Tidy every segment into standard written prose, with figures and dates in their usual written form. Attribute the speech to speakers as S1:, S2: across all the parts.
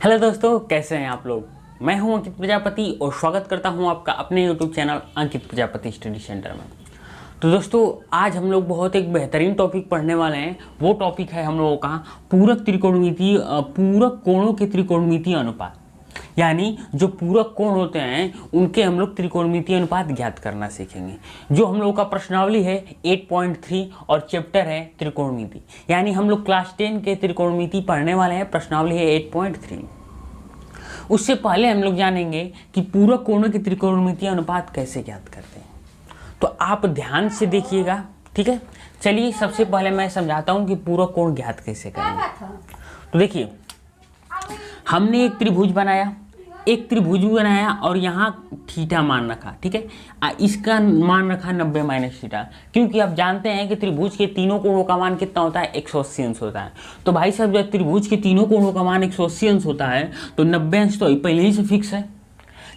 S1: Hello दोस्तों, कैसे हैं आप लोग। मैं हूं अंकित प्रजापति और स्वागत करता हूं आपका अपने यूट्यूब चैनल अंकित प्रजापति स्टडी सेंटर में। तो दोस्तों, आज हम लोग बहुत एक बेहतरीन टॉपिक पढ़ने वाले हैं। वो टॉपिक है हम लोगों का पूरक त्रिकोणमितीय पूरक कोणों के त्रिकोणमितीय अनुपात। यानी जो पूरक कोण होते हैं उनके हम लोग त्रिकोणमितीय अनुपात ज्ञात करना सीखेंगे। जो हम लोगों का प्रश्नावली है 8.3 और चैप्टर है त्रिकोणमिति। यानी हम लोग क्लास 10 के त्रिकोणमिति पढ़ने वाले हैं। प्रश्नावली है 8.3। उससे पहले हम लोग जानेंगे कि पूरक कोणों के त्रिकोणमितीय अनुपात कैसे ज्ञात करते हैं। तो आप ध्यान से देखिएगा, ठीक है। चलिए, सबसे पहले मैं समझाता हूँ कि पूरक कोण ज्ञात कैसे करेंगे। तो देखिए, हमने एक त्रिभुज बनाया और यहाँ थीटा मान रखा, ठीक है। इसका मान रखा 90 माइनस थीटा, क्योंकि आप जानते हैं कि त्रिभुज के तीनों कोणों का मान कितना होता है, 180 अंश होता है। तो भाई साहब, जब त्रिभुज के तीनों कोणों का मान 180 अंश होता है तो 90 अंश तो पहले ही से फिक्स है।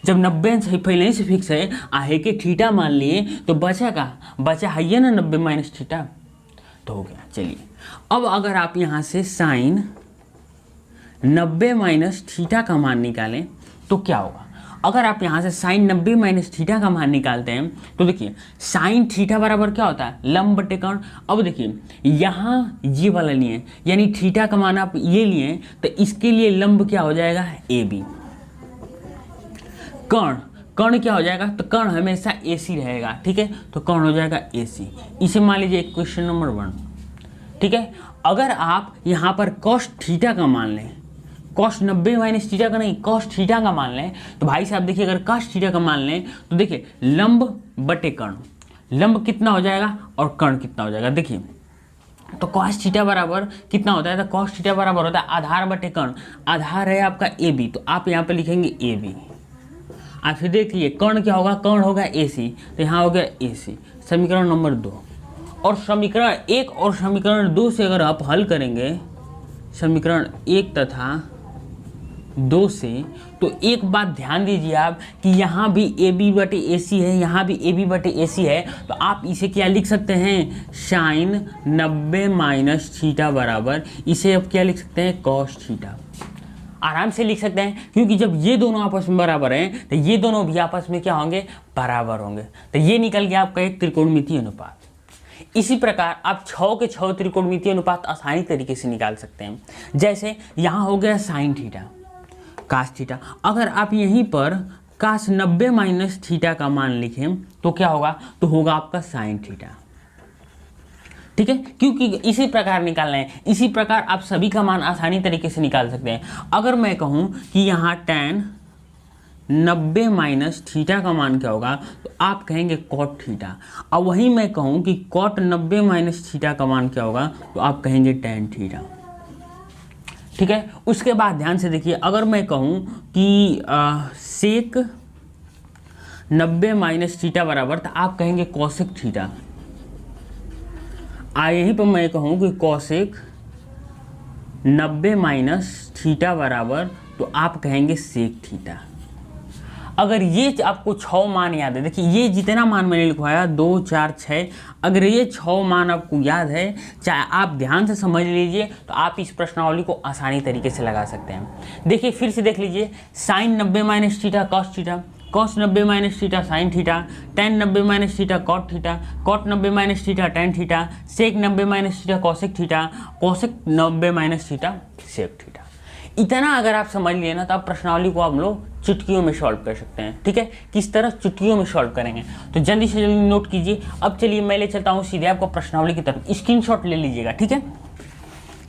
S1: जब 90 अंश पहले ही से फिक्स है, आहे के थीटा मान लिए तो बचा है ना 90 माइनस थीटा, तो हो गया। चलिए, अब अगर आप यहाँ से साइन 90 माइनस थीटा का मान निकालें तो क्या होगा। अगर आप यहाँ से साइन 90 माइनस थीटा का मान निकालते हैं तो देखिए, साइन थीटा बराबर क्या होता है, लंब बटे कर्ण। अब देखिए, यहाँ ये वाला लिए, यानी थीटा का मान आप ये लिए तो इसके लिए लंब क्या हो जाएगा, ए बी। कर्ण क्या हो जाएगा, तो कर्ण हमेशा ए सी रहेगा, ठीक है। तो कर्ण हो जाएगा ए सी। इसे मान लीजिए क्वेश्चन नंबर 1, ठीक है। अगर आप यहाँ पर कॉस थीटा का मान लें, कॉस 90 माइनस थीटा का नहीं, कॉस थीटा का मान लें, तो भाई साहब देखिए, अगर कॉस थीटा का मान लें तो देखिए लंब बटे कर्ण, लंब कितना हो जाएगा और कर्ण कितना हो जाएगा। देखिए, तो कॉस थीटा बराबर कितना होता है, तो कॉस थीटा बराबर होता है आधार बटे कर्ण। आधार है आपका ए बी, तो आप यहाँ पे लिखेंगे ए बी। आप फिर देखिए, कर्ण क्या होगा, कर्ण होगा ए सी, तो यहाँ हो गया ए सी। समीकरण नंबर 2 और समीकरण 1 और समीकरण 2 से अगर आप हल करेंगे समीकरण 1 तथा 2 से, तो एक बात ध्यान दीजिए आप कि यहाँ भी ए बी बटे ए सी है, यहाँ भी ए बी बटे ए सी है। तो आप इसे क्या लिख सकते हैं, साइन 90 माइनस थीटा बराबर, इसे अब क्या लिख सकते हैं, कॉस थीटा। आराम से लिख सकते हैं, क्योंकि जब ये दोनों आपस में बराबर हैं तो ये दोनों भी आपस में क्या होंगे, बराबर होंगे। तो ये निकल गया आपका एक त्रिकोणमितीय अनुपात। इसी प्रकार आप 6 के 6 त्रिकोणमितीय अनुपात आसानी तरीके से निकाल सकते हैं। जैसे यहाँ हो गया साइन थीटा, कास थीटा। अगर आप यहीं पर कास 90 माइनस थीटा का मान लिखें तो क्या होगा, तो होगा आपका साइन थीटा, ठीक है। क्योंकि इसी प्रकार निकालना है, इसी प्रकार आप सभी का मान आसानी तरीके से निकाल सकते हैं। अगर मैं कहूँ कि यहाँ tan 90 माइनस थीटा का मान क्या होगा, तो आप कहेंगे कॉट थीटा। और वहीं मैं कहूँ कि कॉट 90 माइनस थीटा का मान क्या होगा, तो आप कहेंगे tan थीटा, ठीक है। उसके बाद ध्यान से देखिए, अगर मैं कहूँ कि सेक 90 माइनस थीटा बराबर, तो आप कहेंगे कॉसेक थीटा। यहीं पर मैं कहूँ कि कॉसेक 90 माइनस थीटा बराबर, तो आप कहेंगे सेक थीटा। अगर ये आपको 6 मान याद है, देखिए ये जितना मान मैंने लिखवाया 2, 4, 6, अगर ये 6 मान आपको याद है, चाहे आप ध्यान से समझ लीजिए, तो आप इस प्रश्नावली को आसानी तरीके से लगा सकते हैं। देखिए, फिर से देख लीजिए, sin 90 minus theta cos theta, cos 90 minus theta sin theta, tan 90 minus theta cot theta, cot 90 minus theta tan theta, sec 90 minus theta cosec theta, cosec 90 minus theta sec theta. इतना अगर आप समझ लिए ना, तो आप प्रश्नावली को आप लोग चुटकियों में सॉल्व कर सकते हैं, ठीक है। किस तरह चुटकियों में सॉल्व करेंगे, तो जल्दी से जल्दी नोट कीजिए। अब चलिए, मैं ले चलता हूँ सीधे आपको प्रश्नावली की तरफ, स्क्रीनशॉट ले लीजिएगा, ठीक है।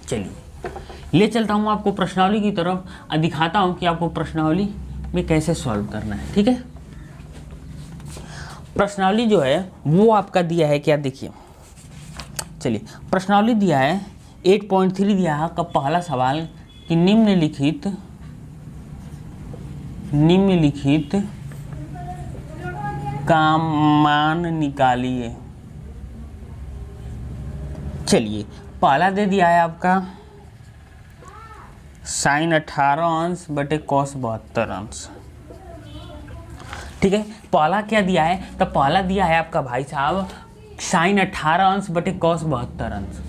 S1: चलिए, ले चलता हूँ आपको प्रश्नावली की तरफ और दिखाता हूँ कि आपको प्रश्नावली में कैसे सॉल्व करना है, ठीक है। प्रश्नावली जो है वो आपका दिया है क्या, देखिए। चलिए, प्रश्नावली दिया है 8.3 दिया है का पहला सवाल कि निम्नलिखित का मान निकालिए। चलिए, पहला दे दिया है आपका साइन 18 अंश बटे कॉस 72 अंश, ठीक है। पहला क्या दिया है, तो पहला दिया है आपका भाई साहब साइन 18 अंश बटे कॉस 72 अंश,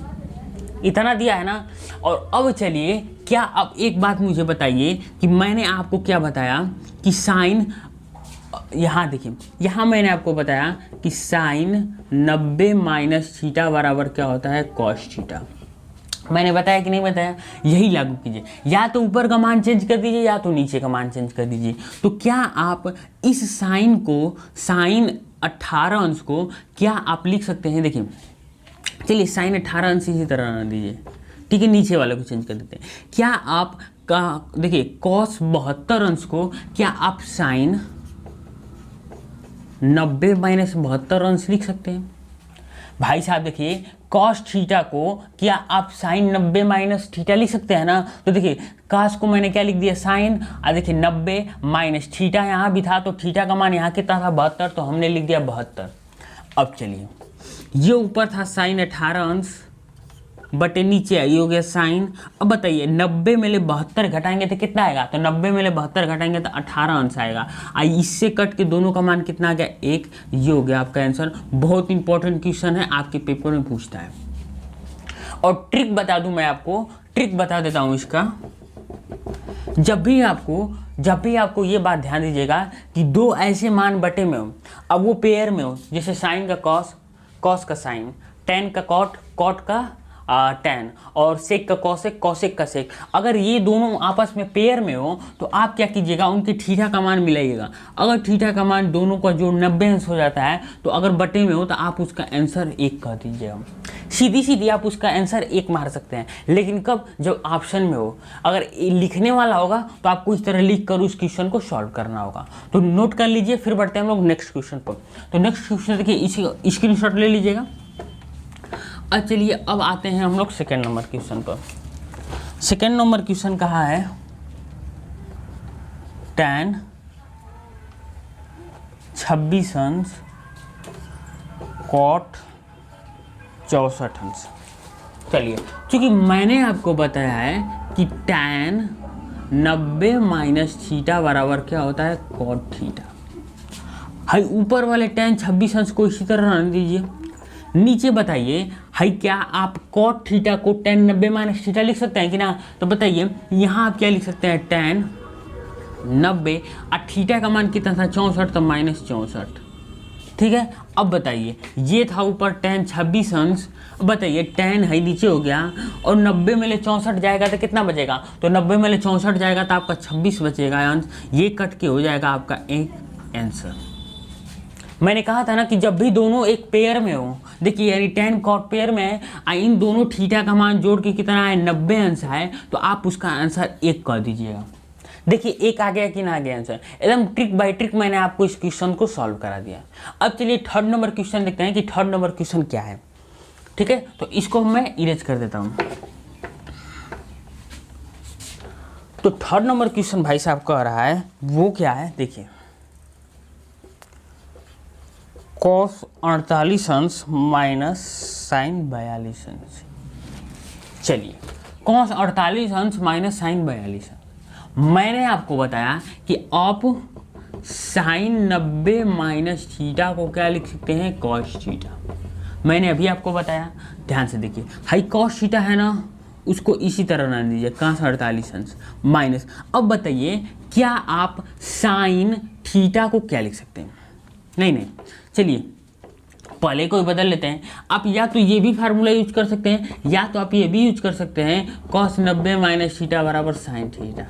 S1: इतना दिया है ना। और अब चलिए क्या अब एक बात मुझे बताइए कि मैंने आपको क्या बताया कि साइन, यहाँ देखिए, यहाँ मैंने आपको बताया कि साइन 90 माइनस थीटा बराबर क्या होता है, कॉस थीटा। मैंने बताया कि नहीं बताया? यही लागू कीजिए, या तो ऊपर का मान चेंज कर दीजिए या तो नीचे का मान चेंज कर दीजिए। तो क्या आप इस साइन को, साइन 18 अंश को क्या आप लिख सकते हैं? देखिए चलिए साइन 18 अंश इसी तरह ना दीजिए, ठीक है, नीचे वाले को चेंज कर देते हैं। क्या आप का देखिए कॉस 72 अंश को क्या आप साइन 90 माइनस 72 अंश लिख सकते हैं? भाई साहब देखिए कॉस थीटा को क्या आप साइन 90 माइनस थीटा लिख सकते हैं ना? तो देखिए कॉस को मैंने क्या लिख दिया, साइन, और देखिए 90 माइनस थीटा यहाँ भी था, तो थीटा का मान यहाँ कितना था, 72, तो हमने लिख दिया 72। अब चलिए ये ऊपर था साइन 18 अंश बटे नीचे आई हो गया साइन। अब बताइए 90 में ले 72 घटाएंगे तो कितना आएगा? तो 90 में ले 72 घटाएंगे तो 18 अंश आएगा। आई इससे कट के दोनों का मान कितना आ गया, 1। ये हो गया आपका आंसर। बहुत इंपॉर्टेंट क्वेश्चन है, आपके पेपर में पूछता है। और ट्रिक बता दूं मैं आपको, ट्रिक बता देता हूं इसका। जब भी आपको ये बात ध्यान दीजिएगा कि दो ऐसे मान बटे में हो, अब वो पेयर में हो, जैसे साइन का कॉस, कॉस का साइन, टेन का कॉट, कॉट का टेन, और सेक का कॉसेक, कॉसेक का सेक। अगर ये दोनों आपस में पेयर में हो तो आप क्या कीजिएगा, उनकी थीटा का मान मिलाइएगा। अगर थीटा का मान दोनों का जो 90 अंश हो जाता है, तो अगर बटे में हो तो आप उसका आंसर 1 कह दीजिएगा। सीधी सीधी आप उसका आंसर 1 मार सकते हैं, लेकिन कब, जब ऑप्शन में हो। अगर लिखने वाला होगा तो आपको इस तरह लिख कर उस क्वेश्चन को सॉल्व करना होगा। तो नोट कर लीजिए, फिर बढ़ते हैं हम लोग नेक्स्ट क्वेश्चन पर। तो नेक्स्ट क्वेश्चन देखिए, इसी स्क्रीनशॉट ले लीजिएगा। अब चलिए अब आते हैं हम लोग सेकेंड नंबर क्वेश्चन पर। सेकेंड नंबर क्वेश्चन कहा है tan 26 अंश कॉट 64 अंश। चलिए क्योंकि मैंने आपको बताया है कि tan 90 माइनस थीटा बराबर क्या होता है, कॉट थीटा। हाई ऊपर वाले tan 26 अंश को इसी तरह रहने दीजिए। नीचे बताइए हाई क्या आप कॉट थीटा को tan 90 माइनस थीटा लिख सकते हैं कि ना? तो बताइए यहाँ आप क्या लिख सकते हैं, tan 90 और थीटा का मान कितना था, 64, तो माइनस 64, ठीक है। अब बताइए ये था ऊपर tan 26 अंश, बताइए tan है नीचे हो गया, और 90 में ले 64 जाएगा तो कितना बचेगा, तो 90 में ले 64 जाएगा तो आपका 26 बचेगा अंश। ये कट के हो जाएगा आपका एक आंसर। मैंने कहा था ना कि जब भी दोनों एक पेयर में हो, देखिए यानी tan कॉट पेयर में है, इन दोनों थीटा का मान जोड़ के कितना है, 90 अंश है, तो आप उसका आंसर 1 कर दीजिएगा। देखिए 1 आ गया कि ना आ गया आंसर, एकदम ट्रिक बाय ट्रिक मैंने आपको इस क्वेश्चन को सॉल्व करा दिया। अब चलिए थर्ड नंबर क्वेश्चन देखते हैं कि थर्ड नंबर क्वेश्चन क्या है, ठीक है। तो इसको मैं इरेज कर देता हूँ। तो थर्ड नंबर क्वेश्चन भाई साहब कह रहा है वो क्या है, देखिए cos 48 अंश माइनस साइन 42 अंश। चलिए cos 48 अंश माइनस साइन 42 अंश। मैंने आपको बताया कि आप साइन 90 माइनस थीटा को क्या लिख सकते हैं, cos थीटा। मैंने अभी आपको बताया, ध्यान से देखिए। हाई cos थीटा है ना, उसको इसी तरह ना दीजिए, cos 48 अंश माइनस। अब बताइए क्या आप साइन थीटा को क्या लिख सकते हैं, नहीं, चलिए पहले को बदल लेते हैं। आप या तो ये भी फार्मूला यूज कर सकते हैं, या तो आप ये भी यूज कर सकते हैं, cos 90 माइनस थीटा बराबर साइन थीटा।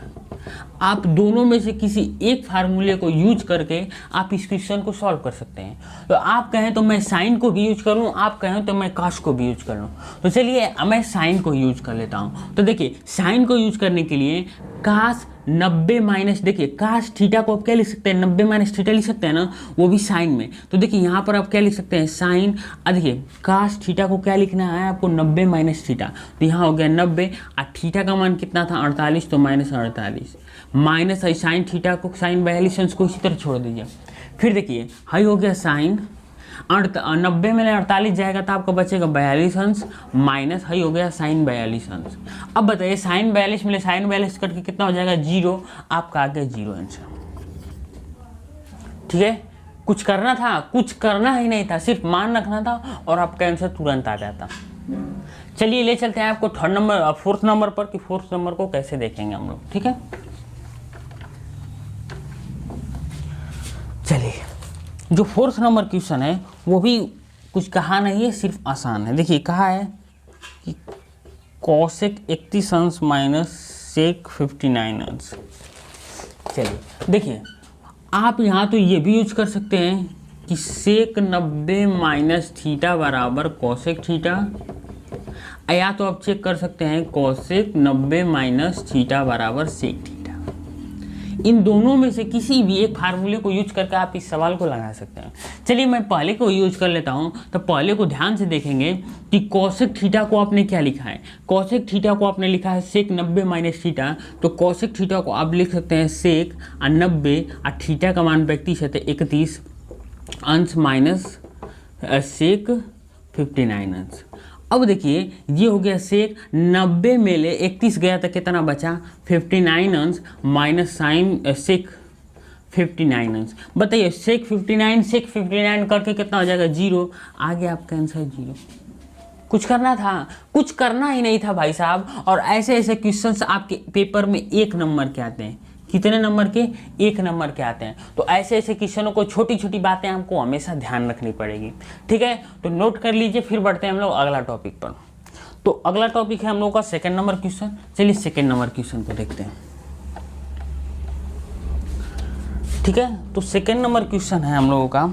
S1: आप दोनों में से किसी एक फार्मूले को यूज करके आप इस क्वेश्चन को सॉल्व कर सकते हैं। तो आप कहें तो मैं साइन को भी यूज करूं, आप कहें तो मैं cos को भी यूज कर लूं। तो चलिए मैं साइन को यूज कर लेता हूं। तो देखिए साइन को यूज करने के लिए cos 90 माइनस, देखिए cos थीटा को आप क्या लिख सकते हैं, 90 माइनस थीटा लिख सकते हैं ना, वो भी साइन में। तो देखिए यहाँ पर आप क्या लिख सकते हैं, साइन, देखिए cos थीटा को क्या लिखना है आपको, 90 माइनस थीटा। तो यहाँ हो गया 90, और थीटा का मान कितना था 48, तो माइनस 48 माइनस है साइन थीटा को, साइन 42 अंश को इसी तरह छोड़ दीजिए। फिर देखिए हाई हो गया साइन 90 में 48 जाएगा तो आपका बचेगा 42 अंश, माइनस हाई हो गया साइन 42 अंश। अब बताइए साइन 42 में साइन 42 कट के कितना हो जाएगा, 0, आपका आ गया 0 आंसर, ठीक है। कुछ करना था, कुछ करना ही नहीं था, सिर्फ मान रखना था और आपका आंसर तुरंत आ जाता। चलिए ले चलते हैं आपको फोर्थ नंबर पर, कि फोर्थ नंबर को कैसे देखेंगे हम लोग, ठीक है। चलिए, जो फोर्थ नंबर क्वेश्चन है वो भी कुछ कहा नहीं है, सिर्फ आसान है। देखिए कहा है कि कॉसेक 31 अंश माइनस सेक 59 अंश। चलिए देखिए, आप यहाँ तो ये भी यूज कर सकते हैं कि सेक 90 माइनस थीटा बराबर कॉसेक थीटा, या तो आप चेक कर सकते हैं कॉसेक 90 माइनस थीटा बराबर सेक थीटा। इन दोनों में से किसी भी एक फार्मूले को यूज करके आप इस सवाल को लगा सकते हैं। चलिए मैं पहले को यूज कर लेता हूं, तो पहले को ध्यान से देखेंगे कि कॉसेक थीटा को आपने क्या लिखा है। कॉसेक थीटा को आपने लिखा है सेक 90 माइनस थीटा, तो कॉसेक थीटा को आप लिख सकते हैं सेक 90 और थीटा का मान 31 अंश माइनस सेक 59 अंश। अब देखिए ये हो गया सेक 90 में ले 31 गया तो कितना बचा 59 अंश माइनस साइन सेक 59 अंश। बताइए सेक 59 सेक 59 करके कितना हो जाएगा 0। आगे आपका आंसर 0। कुछ करना था, कुछ करना ही नहीं था भाई साहब। और ऐसे ऐसे क्वेश्चंस आपके पेपर में 1 नंबर के आते हैं। कितने नंबर के? 1 नंबर के आते हैं। तो ऐसे ऐसे क्वेश्चनों को छोटी छोटी बातें आपको हमेशा ध्यान रखनी पड़ेगी, ठीक है। तो नोट कर लीजिए, फिर बढ़ते हैं हम लोग अगला टॉपिक पर। तो अगला टॉपिक है हम लोग का सेकंड नंबर क्वेश्चन। चलिए सेकंड नंबर क्वेश्चन को देखते हैं, ठीक है। तो सेकंड नंबर क्वेश्चन है हम लोगों का,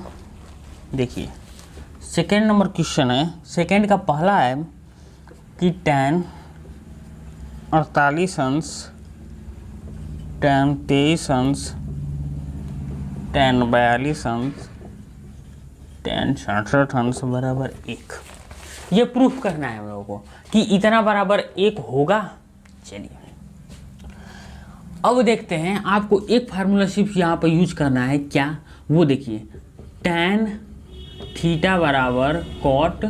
S1: देखिए सेकंड नंबर क्वेश्चन है, सेकंड का पहला है कि tan 48 अंश tan 23 अंश tan 42 अंश tan 66 अंश बराबर 1। ये प्रूफ करना है हम लोगों को कि इतना बराबर 1 होगा। चलिए अब देखते हैं, आपको एक फार्मूला सिर्फ यहाँ पर यूज करना है, क्या वो देखिए, tan थीटा बराबर कॉट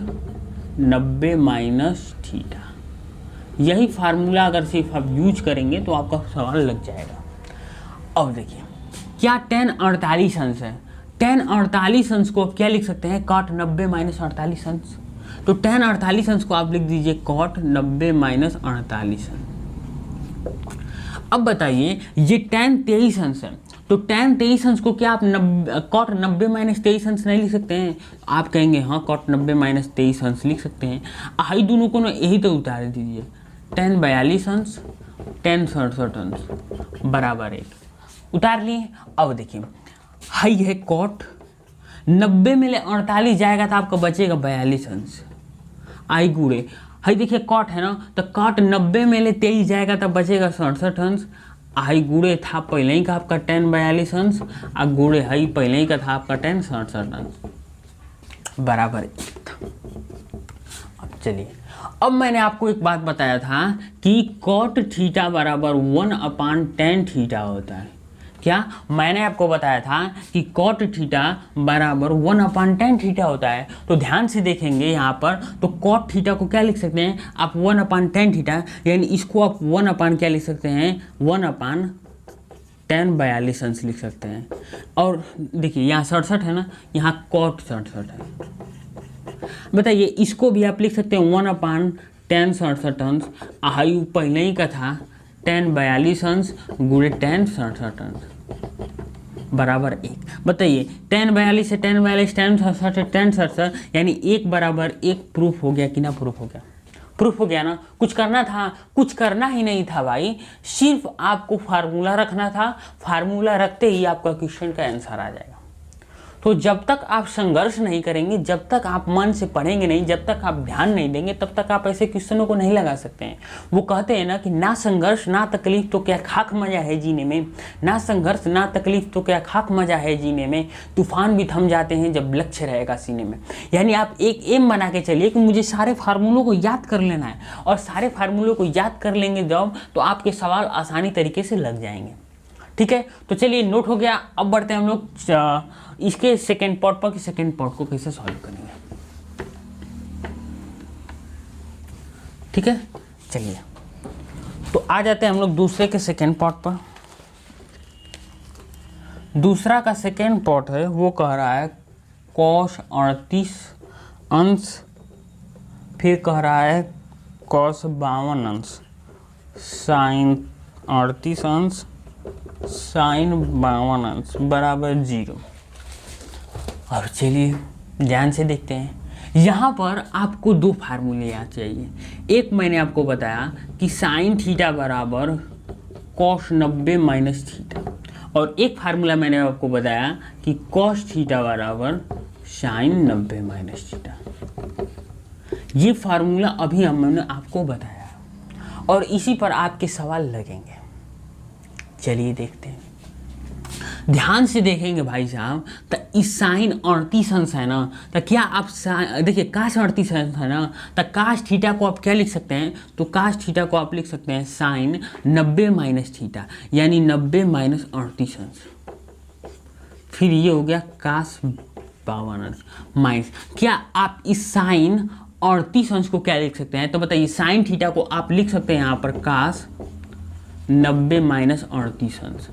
S1: 90 माइनस थीटा। यही फार्मूला अगर सिर्फ आप यूज करेंगे तो आपका सवाल लग जाएगा। अब देखिए क्या tan 48 अंश है, tan 48 अंश को आप क्या लिख सकते हैं, कॉट 90 माइनस 48 अंश। तो tan 48 अंश को आप लिख दीजिए कॉट 90 माइनस 48 अंश। अब बताइए ये tan 23 अंश है, तो tan 23 अंश को क्या आप कॉट 90 माइनस 23 अंश नहीं लिख सकते हैं? आप कहेंगे हाँ कॉट 90 माइनस 23 अंश लिख सकते हैं। हाई दोनों को ना यही तो उतार दीजिए, tan 42 अंश tan 67 अंश बराबर 1 उतार लिए। अब देखिए हाई है कॉट 90 में ले 48 जाएगा तो आपका बचेगा 42 अंश। आई गुड़े हाई देखिए कॉट है ना, तो कॉट 90 में ले 23 जाएगा तो बचेगा 67 अंश। हाई गुड़े था पहले ही का आपका tan 42 अंश, आ गुड़े हाई पहले ही का था आपका tan 67 अंश बराबर 1। अब चलिए, अब मैंने आपको एक बात बताया था कि कॉट थीटा बराबर 1/tan थीटा होता है। क्या मैंने आपको बताया था कि कॉट थीटा बराबर 1/tan थीटा होता है? तो ध्यान से देखेंगे यहाँ पर, तो कॉट थीटा को क्या लिख सकते हैं आप 1/tan थीटा, यानी इसको आप 1 क्या लिख सकते हैं 1/tan 42 अंश लिख सकते हैं। और देखिए यहाँ 67 है ना, यहाँ कॉट 67 है। बताइए इसको भी आप लिख सकते हैं 1/tan 67 अंश, हाई पहले ही का था tan 42 अंश गुणे tan 67 अंश बराबर 1। बताइए tan 42 से tan 42 tan 67 यानी 1 बराबर 1 प्रूफ हो गया कि ना प्रूफ हो गया? प्रूफ हो गया ना। कुछ करना था? कुछ करना ही नहीं था भाई, सिर्फ आपको फार्मूला रखना था। फार्मूला रखते ही आपका क्वेश्चन का आंसर आ जाएगा। तो जब तक आप संघर्ष नहीं करेंगे, जब तक आप मन से पढ़ेंगे नहीं, जब तक आप ध्यान नहीं देंगे, तब तक आप ऐसे क्वेश्चनों को नहीं लगा सकते हैं। वो कहते हैं ना कि ना संघर्ष ना तकलीफ तो क्या खाक मजा है जीने में, ना संघर्ष ना तकलीफ तो क्या खाक मजा है जीने में, तूफान भी थम जाते हैं जब लक्ष्य रहेगा सीने में। यानी आप एक एम बना के चलिए कि मुझे सारे फार्मूलों को याद कर लेना है, और सारे फार्मूलों को याद कर लेंगे जब, तो आपके सवाल आसानी तरीके से लग जाएंगे। ठीक है, तो चलिए नोट हो गया। अब बढ़ते हैं हम लोग इसके सेकेंड पार्ट पर कि सेकेंड पार्ट को कैसे सॉल्व करेंगे। ठीक है, चलिए तो आ जाते हैं हम लोग दूसरे के सेकेंड पार्ट पर। दूसरा का सेकेंड पार्ट है वो कह रहा है cos 38 अंश फिर कह रहा है कॉस 52 अंश साइन 38 अंश साइन 52 अंश बराबर 0। अब चलिए ध्यान से देखते हैं। यहाँ पर आपको दो फार्मूले याद चाहिए। एक मैंने आपको बताया कि साइन थीटा बराबर कॉस 90 माइनस थीटा, और एक फार्मूला मैंने आपको बताया कि कॉस थीटा बराबर साइन 90 माइनस थीटा। ये फार्मूला अभी हमने आपको बताया और इसी पर आपके सवाल लगेंगे। चलिए देखते हैं, ध्यान से देखेंगे भाई साहब। तो इस साइन 38 अंश है ना, तो क्या आप देखिए काश 38 अंश है ना, तो काश थीटा को आप क्या लिख सकते हैं, तो काश थीटा को आप लिख सकते हैं साइन 90 माइनस थीटा, यानी 90 माइनस 38 अंश। फिर ये हो गया काश 52 अंश माइनस, क्या आप इस साइन 38 अंश को क्या लिख सकते हैं, तो बताइए साइन थीटा को आप लिख सकते हैं यहाँ पर काश 90 माइनस 38 अंश,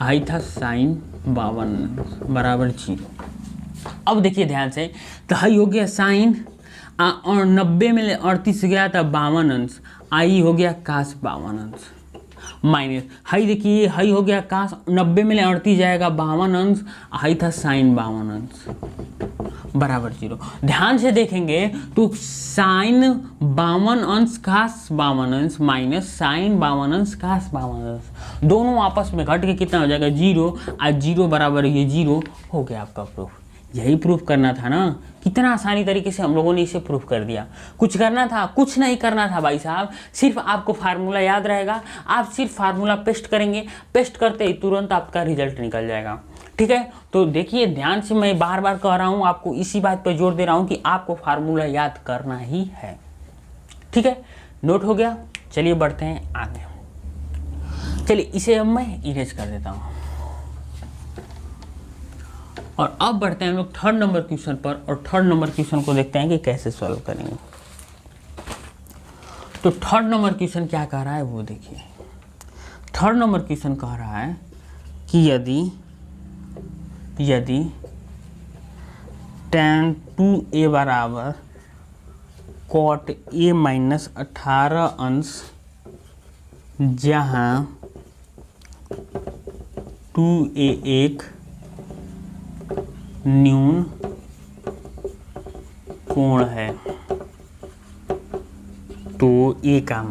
S1: आई था साइन 52 बराबर 0। अब देखिए ध्यान से, तो हाई हो गया साइन और 90 में 38 गया था 52 अंश, आई हो गया काश 52 अंश माइनस हाई, देखिए हाई हो गया काश 90 में 38 जाएगा 52 अंश, हाई था साइन 52 अंश बराबर 0। ध्यान से देखेंगे तो साइन 52 अंश काश 52 अंश माइनस साइन 52 अंश काश 52 अंश, दोनों आपस में घट के कितना हो जाएगा 0, आज 0 बराबर ये 0 हो गया आपका प्रूफ। यही प्रूफ करना था ना, कितना आसानी तरीके से हम लोगों ने इसे प्रूफ कर दिया। कुछ करना था, कुछ नहीं करना था भाई साहब, सिर्फ आपको फार्मूला याद रहेगा, आप सिर्फ फार्मूला पेस्ट करेंगे, पेस्ट करते ही तुरंत आपका रिजल्ट निकल जाएगा। ठीक है, तो देखिए ध्यान से, मैं बार बार कह रहा हूँ, आपको इसी बात पर जोर दे रहा हूँ कि आपको फार्मूला याद करना ही है। ठीक है, नोट हो गया। चलिए बढ़ते हैं आगे। चलिए इसे अब मैं इरेज कर देता हूँ और अब बढ़ते हैं हम लोग थर्ड नंबर क्वेश्चन पर, और थर्ड नंबर क्वेश्चन को देखते हैं कि कैसे सॉल्व करेंगे। तो थर्ड नंबर क्वेश्चन क्या कह रहा है वो देखिए। थर्ड नंबर क्वेश्चन कह रहा है कि यदि tan 2a बराबर cot a माइनस 18 अंश, जहाँ 2a एक न्यून कोण है, तो a का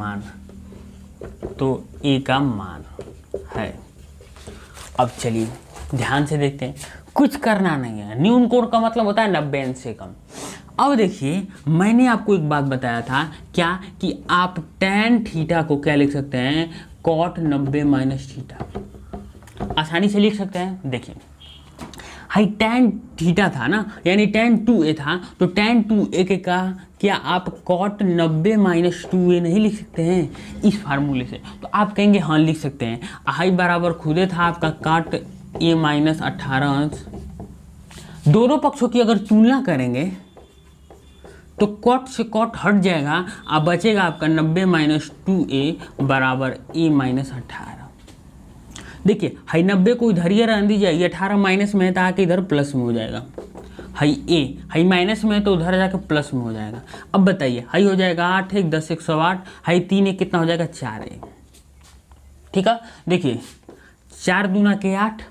S1: मान है। अब चलिए ध्यान से देखते हैं, कुछ करना नहीं है, न्यून कोण का मतलब होता है 90 अंश से कम। अब देखिए मैंने आपको एक बात बताया था क्या, कि आप tan थीटा को क्या लिख सकते हैं, cot 90 माइनस थीटा, आसानी से लिख सकते हैं। देखिए हाई tan थीटा था ना, यानी tan 2a था, तो tan 2a के का क्या आप cot 90 माइनस 2a नहीं लिख सकते हैं इस फार्मूले से, तो आप कहेंगे हाँ लिख सकते हैं। हाई बराबर खुदे था आपका cot a माइनस 18 अंश, दोनों पक्षों की अगर तुलना करेंगे तो cot से cot हट जाएगा, अब बचेगा आपका 90 माइनस 2a बराबर a माइनस 18। देखिए हाई 90 को इधर ही रहने दीजिए, ये 18 माइनस में है तो आके इधर प्लस में हो जाएगा। हाई माइनस में है तो उधर जाके प्लस में हो जाएगा। अब बताइए हाई हो जाएगा 8 1 10 108, हाई 3 1 कितना हो जाएगा 4 1। ठीक है, देखिए 4 दूना के 8,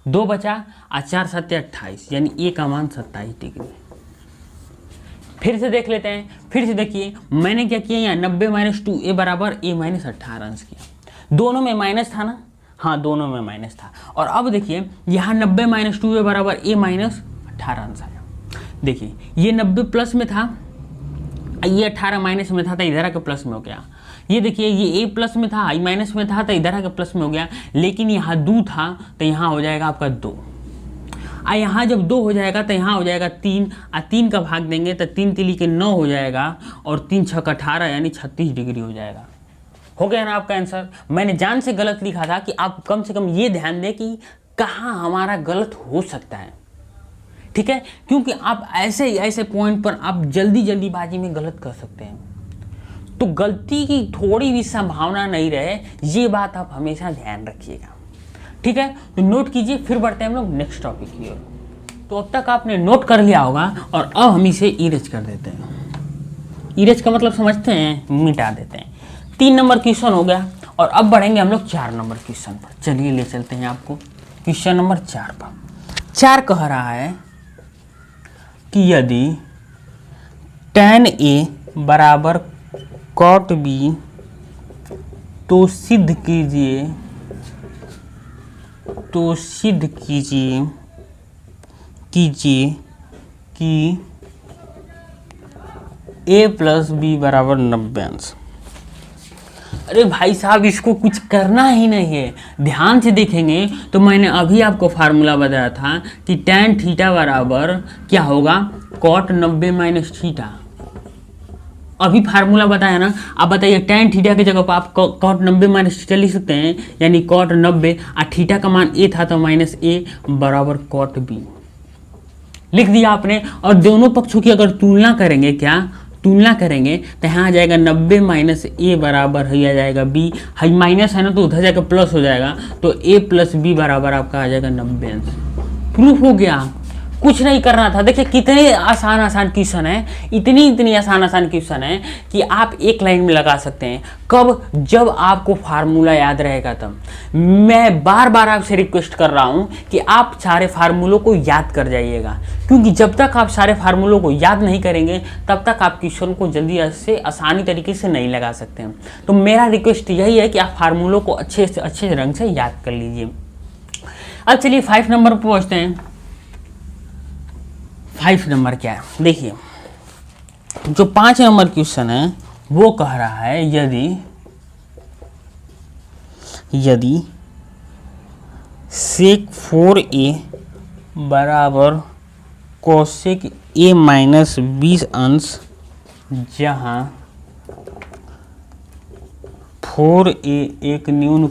S1: 2 बचा और 4 7 28, यानी a का मान 27 डिग्री। फिर से देख लेते हैं, फिर से देखिए मैंने क्या किया, यहाँ 90 माइनस 2a बराबर a माइनस 18 अंश किया, दोनों में माइनस था ना, हाँ दोनों में माइनस था। और अब देखिए यहाँ 90 माइनस 2a बराबर a माइनस 18 अंश आया। देखिए ये 90 प्लस में था, ये 18 माइनस में था तो इधर आके प्लस में हो गया। ये देखिए ये a प्लस में था, i माइनस में था तो इधर आके प्लस में हो गया, लेकिन यहाँ 2 था तो यहाँ हो जाएगा आपका 2, और यहाँ जब 2 हो जाएगा तो यहाँ हो जाएगा 3, और 3 का भाग देंगे तो 3 तिली के 9 हो जाएगा, और 3 6 18 यानी 36 डिग्री हो जाएगा। हो गया ना आपका आंसर। मैंने जान से गलत लिखा था कि आप कम से कम ये ध्यान दें कि कहाँ हमारा गलत हो सकता है। ठीक है, क्योंकि आप ऐसे पॉइंट पर आप जल्दीबाजी में गलत कर सकते हैं, तो गलती की थोड़ी भी संभावना नहीं रहे, ये बात आप हमेशा ध्यान रखिएगा। ठीक है, तो नोट कीजिए। फिर बढ़ते हैं हम लोग नेक्स्ट टॉपिक की ओर। तो अब तक आपने नोट कर लिया होगा और अब हम इसे इरेज कर देते हैं। इरेज का मतलब समझते हैं, मिटा देते हैं। 3 नंबर क्वेश्चन हो गया और अब बढ़ेंगे हम लोग 4 नंबर क्वेश्चन पर। चलिए ले चलते हैं आपको क्वेश्चन नंबर 4 पर। 4 कह रहा है कि यदि tan A बराबर cot B तो सिद्ध कीजिए कि A प्लस बी बराबर 90 अंश। अरे भाई साहब, इसको कुछ करना ही नहीं है। ध्यान से देखेंगे तो मैंने अभी आपको फार्मूला बताया था कि tan थीटा बराबर क्या होगा, cot 90 माइनस थीटा। अभी फार्मूला बताया ना। आप बताइए, tan थीटा की जगह पर आप cot 90 माइनस थीटा लिख सकते हैं, यानी cot 90 और थीटा का मान a था तो माइनस a बराबर cot b लिख दिया आपने। और दोनों पक्षों की अगर तुलना करेंगे तो यहाँ आ जाएगा 90 माइनस ए बराबर है आ जाएगा b। हाई माइनस है ना तो उधर जाकर प्लस हो जाएगा, तो a प्लस बी बराबर आपका आ जाएगा 90 अंश। प्रूफ हो गया, कुछ नहीं करना था। देखिए कितने आसान क्वेश्चन है, इतनी आसान क्वेश्चन है कि आप एक लाइन में लगा सकते हैं। कब? जब आपको फार्मूला याद रहेगा तब। मैं बार आपसे रिक्वेस्ट कर रहा हूं कि आप सारे फार्मूलों को याद कर जाइएगा, क्योंकि जब तक आप सारे फार्मूलों को याद नहीं करेंगे तब तक आप क्वेश्चन को जल्दी से आसानी तरीके से नहीं लगा सकते हैं। तो मेरा रिक्वेस्ट यही है कि आप फार्मूलों को अच्छे रंग से याद कर लीजिए। अब चलिए 5 नंबर पर पहुँचते हैं। 5 नंबर क्या है, देखिए जो 5 नंबर क्वेश्चन है वो कह रहा है यदि sec 4a बराबर cosec a माइनस 20 अंश, जहाँ 4a एक न्यून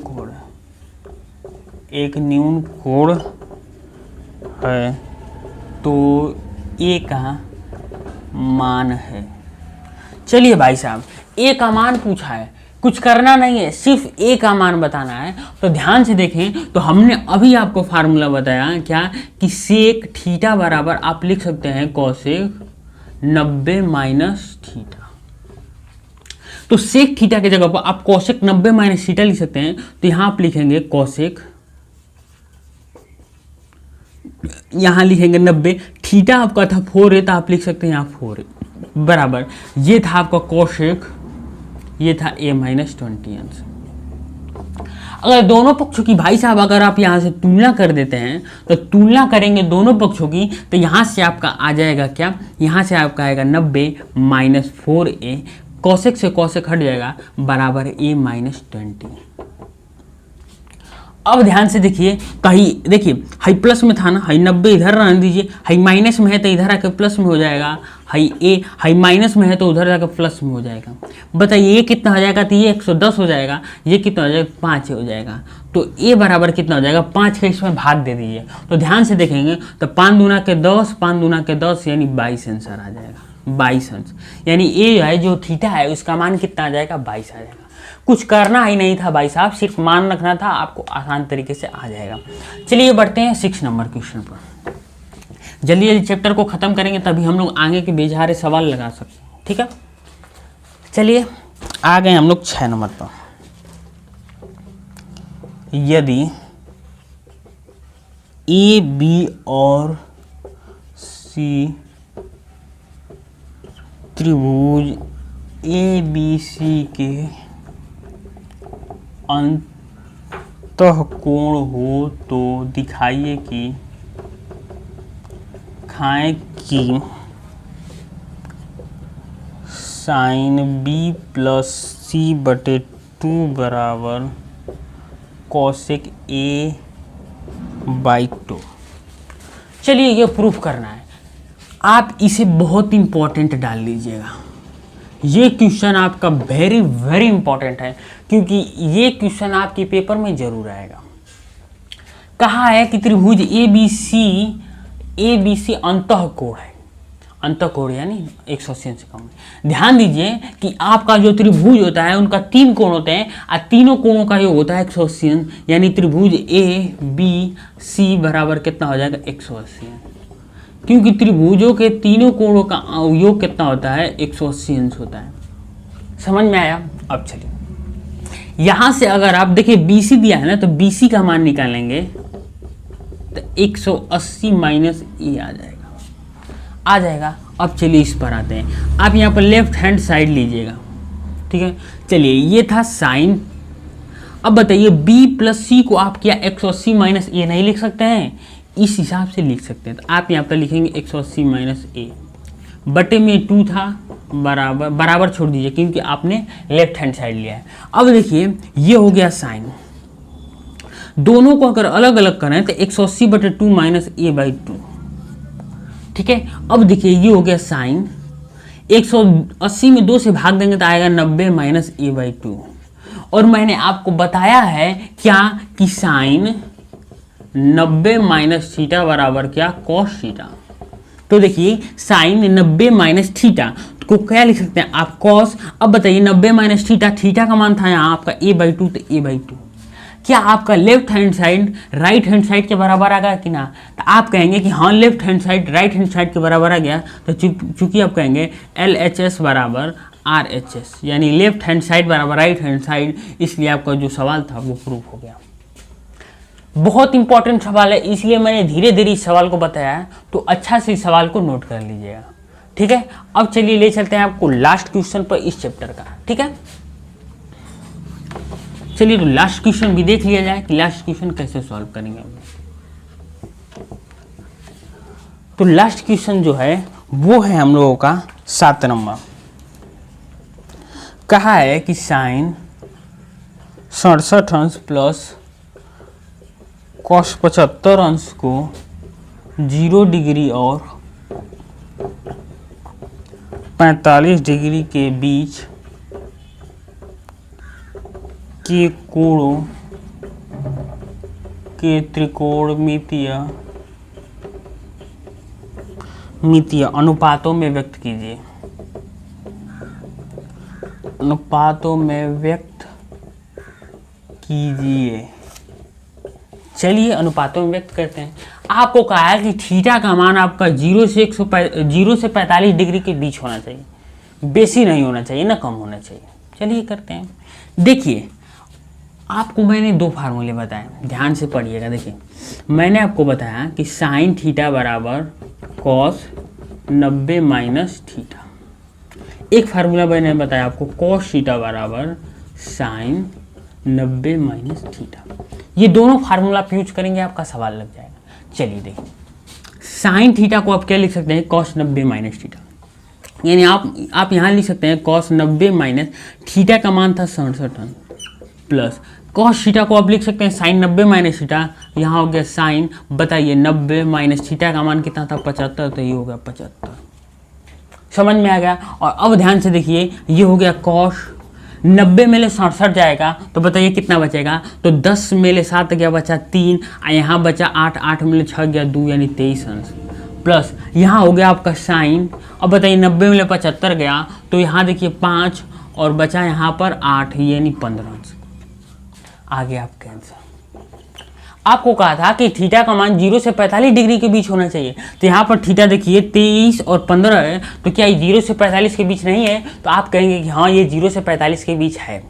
S1: कोण है तो ए का मान है। चलिए भाई साहब, ए का मान पूछा है, कुछ करना नहीं है, सिर्फ ए का मान बताना है। तो ध्यान से देखें तो हमने अभी आपको फार्मूला बताया क्या, कि सेक थीटा बराबर आप लिख सकते हैं कोसेक 90 माइनस थीटा। तो सेक थीटा की जगह पर आप कोसेक 90 माइनस थीटा लिख सकते हैं। तो यहां आप लिखेंगे कोसेक, यहाँ लिखेंगे 90, थीटा आपका था 4 है तो आप लिख सकते हैं यहाँ 4 है बराबर, ये था आपका कोसेक, ये था a माइनस 20 अंश। अगर दोनों पक्षों की भाई साहब अगर आप यहाँ से तुलना कर देते हैं, तो तुलना करेंगे दोनों पक्षों की, तो यहाँ से आपका आ जाएगा क्या, यहाँ से आपका आएगा 90 माइनस 4a, कोसेक से कोसेक हट जाएगा बराबर a माइनस 20। अब ध्यान से देखिए, कहीं देखिए हाई प्लस में था ना, हाई 90 इधर रहने दीजिए, हाई माइनस में है तो इधर आकर प्लस में हो जाएगा, हाई माइनस में है तो उधर जाकर प्लस में हो जाएगा। बताइए ये कितना हो जाएगा, तो ये 110 हो जाएगा, ये कितना हो जाएगा 5 हो जाएगा। तो ए बराबर कितना हो जाएगा, 5 का इसमें भाग दे दीजिए। तो ध्यान से देखेंगे तो 5 दूना के 10, 5 दूना के 10 यानी 22 आंसर आ जाएगा, 22 अंश। यानी ए है जो थीटा है उसका मान कितना आ जाएगा, 22 आ जाएगा। कुछ करना ही नहीं था भाई साहब, सिर्फ मान रखना था, आपको आसान तरीके से आ जाएगा। चलिए बढ़ते हैं 6 नंबर क्वेश्चन पर। जल्दी चैप्टर को खत्म करेंगे तभी हम लोग आगे के बेचारे सवाल लगा सकते हैं, ठीक है। चलिए आ गए हम लोग 6 नंबर पर। यदि ए बी और सी त्रिभुज ए बी सी के अंतःकोण हो तो दिखाइए कि साइन बी प्लस सी बटे 2 बराबर कोसेक ए बाई 2। चलिए ये प्रूफ करना है, आप इसे बहुत इंपॉर्टेंट डाल लीजिएगा। ये क्वेश्चन आपका वेरी इंपॉर्टेंट है, क्योंकि ये क्वेश्चन आपके पेपर में जरूर आएगा। कहा है कि त्रिभुज ए बी सी अंतःकोण है, अंतःकोण यानी 180 से कम है। ध्यान दीजिए कि आपका जो त्रिभुज होता है उनका 3 कोण होते हैं, और तीनों कोणों का योग होता है 180, यानी त्रिभुज ए बी सी बराबर कितना हो जाएगा 180। क्योंकि त्रिभुजों के तीनों कोणों का योग कितना होता है, 180 अंश होता है। समझ में आया? अब चलिए यहां से अगर आप देखिए BC दिया है ना, तो BC का मान निकालेंगे तो 180 माइनस ए आ जाएगा। अब चलिए इस पर आते हैं। आप यहाँ पर लेफ्ट हैंड साइड लीजिएगा, ठीक है। चलिए ये था साइन। अब बताइए B प्लस C को आप क्या 180 माइनस ए नहीं लिख सकते हैं? इस हिसाब से लिख सकते हैं। तो आप यहाँ पर लिखेंगे 180 माइनस ए बटे में 2 था, बराबर छोड़ दीजिए क्योंकि आपने लेफ्ट हैंड साइड लिया है। अब देखिए ये हो गया साइन। दोनों को अगर अलग अलग करें तो 180 बटे 2 माइनस ए बाई 2, ठीक है। अब देखिए ये हो गया साइन। 180 में 2 से भाग देंगे तो आएगा 90 माइनस ए बाई 2। और मैंने आपको बताया है क्या कि साइन 90 माइनस थीटा बराबर क्या, कॉस थीटा। तो देखिए साइन 90 माइनस थीटा को क्या लिख सकते हैं आप, कॉस। अब बताइए 90 माइनस थीटा, थीटा का मान था यहाँ आपका ए बाई 2, तो ए बाई 2। क्या आपका left hand side right hand side के बराबर आ गया कि ना? तो आप कहेंगे कि हाँ left hand side right hand side के बराबर आ गया। तो चूंकि आप कहेंगे LHS बराबर RHS, यानी लेफ्ट हैंड साइड बराबर राइट हैंड साइड, इसलिए आपका जो सवाल था वो प्रूव हो गया। बहुत इंपॉर्टेंट सवाल है, इसलिए मैंने धीरे धीरे इस सवाल को बताया, तो अच्छा से इस सवाल को नोट कर लीजिएगा, ठीक है। अब चलिए ले चलते हैं आपको लास्ट क्वेश्चन पर इस चैप्टर का, ठीक है। चलिए तो लास्ट क्वेश्चन भी देख लिया जाए कि लास्ट क्वेश्चन कैसे सॉल्व करेंगे हम। तो लास्ट क्वेश्चन जो है वो है हम लोगों का 7 नंबर। कहा है कि साइन 67 अंश प्लस कॉस 75 अंश को 0 डिग्री और 45 डिग्री के बीच के कोणों के त्रिकोणमितीय अनुपातों में व्यक्त कीजिए। अनुपातों में व्यक्त कीजिए। चलिए अनुपातों में व्यक्त करते हैं। आपको कहा है कि थीटा का मान आपका 0 से 45 डिग्री के बीच होना चाहिए, बेसी नहीं होना चाहिए ना कम होना चाहिए। चलिए करते हैं। देखिए आपको मैंने 2 फार्मूले बताए, ध्यान से पढ़िएगा। देखिए मैंने आपको बताया कि साइन थीटा बराबर कॉस 90 माइनस थीटा। एक फार्मूला मैंने बताया आपको कॉस थीटा बराबर साइन 90 माइनस थीटा। ये दोनों फार्मूला आप यूज करेंगे आपका सवाल लग जाएगा। चलिए देखिए साइन थीटा को आप क्या लिख सकते हैं, कॉस 90 माइनस थीटा, यानी आप यहाँ लिख सकते हैं कॉस 90 माइनस थीटा का मान था 67 अंश प्लस कॉस थीटा को आप लिख सकते हैं साइन 90 माइनस थीटा। यहाँ हो गया साइन, बताइए 90 माइनस थीटा का मान कितना था 75, तो ये हो गया 75। समझ में आ गया। और अब ध्यान से देखिए ये हो गया कॉस 90 में ले 67 जाएगा तो बताइए कितना बचेगा, तो 10 में ले 7 गया बचा 3, यहाँ बचा 8, 8 में ले 6 गया 2 यानी 23 अंश प्लस यहाँ हो गया आपका साइन। अब बताइए 90 में ले 75 गया तो यहाँ देखिए 5 और बचा यहाँ पर 8 यानी 15 अंश। आगे आपका आंसर। आपको कहा था कि थीटा का मान 0 से 45 डिग्री के बीच होना चाहिए, तो यहाँ पर थीटा देखिए 23 और 15 है, तो क्या ये 0 से 45 के बीच नहीं है? तो आप कहेंगे कि हाँ ये 0 से 45 के बीच है।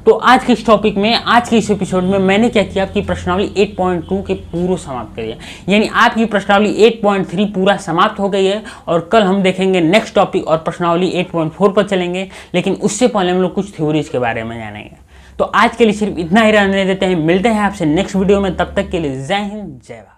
S1: तो आज के इस टॉपिक में, आज के इस एपिसोड में मैंने क्या किया, आपकी प्रश्नावली 8.2 के पूरा समाप्त कर दिया, यानी आपकी प्रश्नावली 8.3 पूरा समाप्त हो गई है। और कल हम देखेंगे नेक्स्ट टॉपिक और प्रश्नावली 8.4 पर चलेंगे, लेकिन उससे पहले हम लोग कुछ थ्योरीज के बारे में जानेंगे। तो आज के लिए सिर्फ इतना ही रहने देते हैं, मिलते हैं आपसे नेक्स्ट वीडियो में, तब तक के लिए जय हिंद जय भारत।